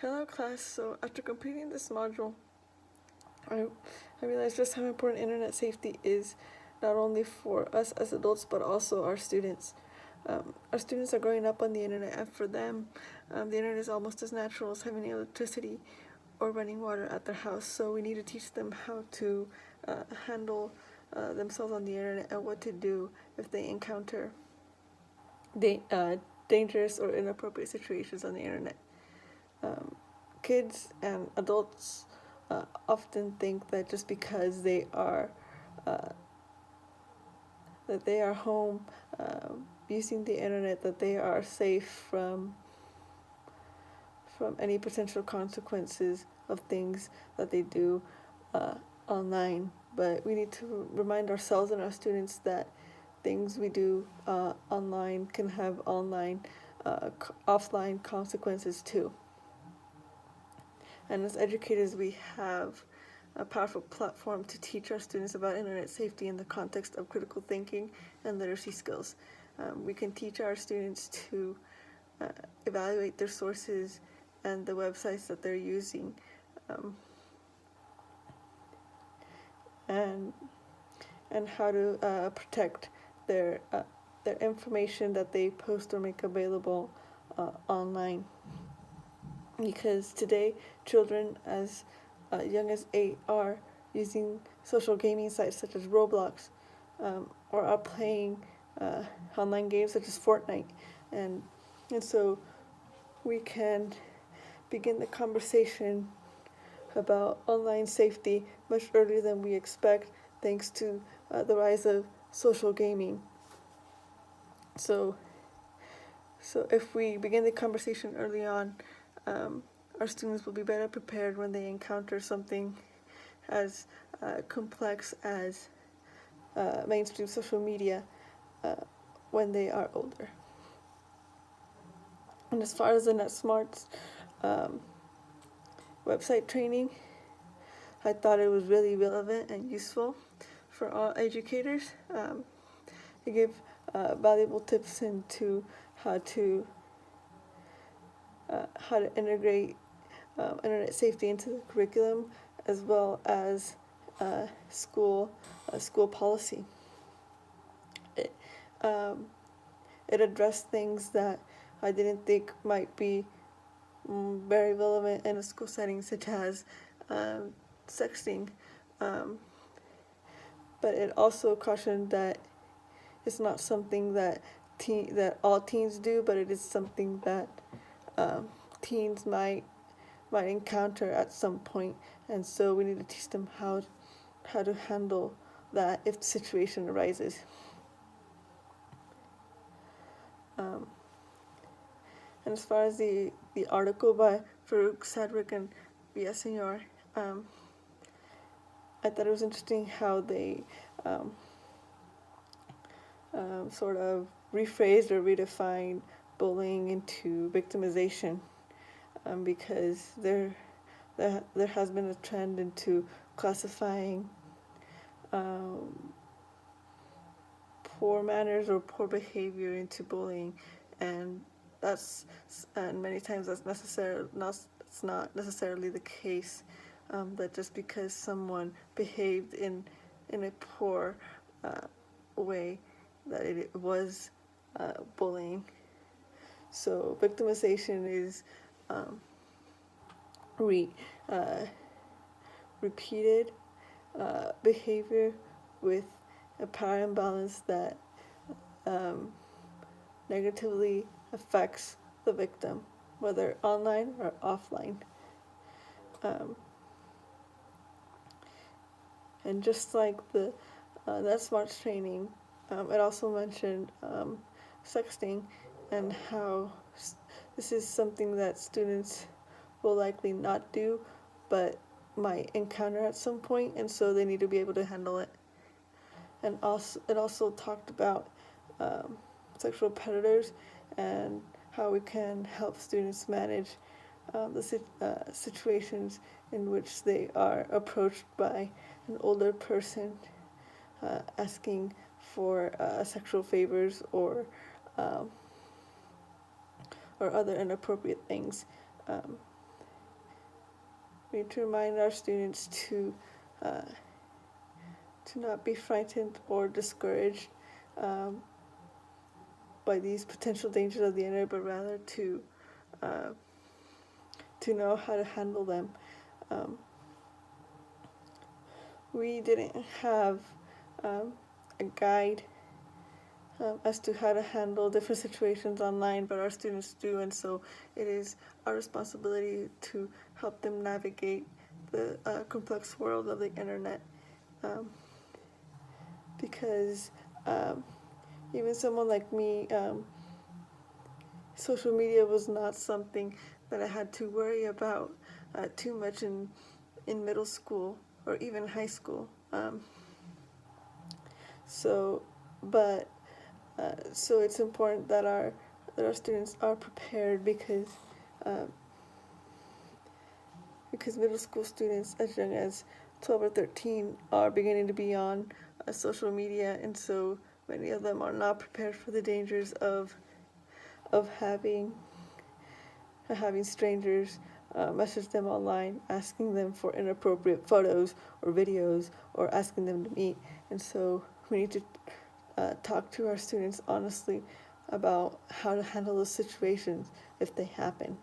Hello class, so after completing this module, I, I realized just how important internet safety is, not only for us as adults, but also our students. Our students are growing up on the internet, and for them, the internet is almost as natural as having electricity or running water at their house. So we need to teach them how to handle themselves on the internet and what to do if they encounter dangerous or inappropriate situations on the internet. Kids and adults often think that just because uh, they are home using the internet, that they are safe from any potential consequences of things that they do online. But we need to remind ourselves and our students that things we do online can have offline consequences too. And as educators, we have a powerful platform to teach our students about internet safety in the context of critical thinking and literacy skills. We can teach our students to evaluate their sources and the websites that they're using, and how to protect their information that they post or make available online. Because today, children as young as 8 are using social gaming sites such as Roblox, or are playing online games such as Fortnite, and so we can begin the conversation about online safety much earlier than we expect, thanks to the rise of social gaming. So if we begin the conversation early on, our students will be better prepared when they encounter something as complex as mainstream social media when they are older. And as far as the NetSmarts website training, I thought it was really relevant and useful for all educators. They give valuable tips into how to integrate internet safety into the curriculum, as well as school policy. It addressed things that I didn't think might be very relevant in a school setting, such as sexting. But it also cautioned that it's not something that all teens do, but it is something that teens might encounter at some point, and so we need to teach them how to handle that if the situation arises. And as far as the article by Farouk Sadrick and Villaseñor, I thought it was interesting how they sort of rephrased or redefined bullying into victimization, because there has been a trend into classifying poor manners or poor behavior into bullying, and many times that's not necessarily the case. That just because someone behaved in a poor way, that it was bullying. So victimization is repeated behavior with a power imbalance that negatively affects the victim, whether online or offline. And just like the NetSmarts training, it also mentioned sexting, and how this is something that students will likely not do, but might encounter at some point, and so they need to be able to handle it. And it also talked about sexual predators and how we can help students manage the situations in which they are approached by an older person asking for sexual favors or other inappropriate things. We need to remind our students to not be frightened or discouraged um, by these potential dangers of the internet, but rather uh, to know how to handle them. Um, we didn't have um, a guide as to how to handle different situations online, but our students do, and so it is our responsibility to help them navigate the complex world of the internet. Um, because even someone like me, social media was not something that I had to worry about too much in middle school or even high school. So, but so it's important that our students are prepared um, because middle school students as young as 12 or 13 are beginning to be on social media, and so many of them are not prepared for the dangers of having strangers message them online, asking them for inappropriate photos or videos, or asking them to meet. And so we need to talk to our students honestly about how to handle those situations if they happen.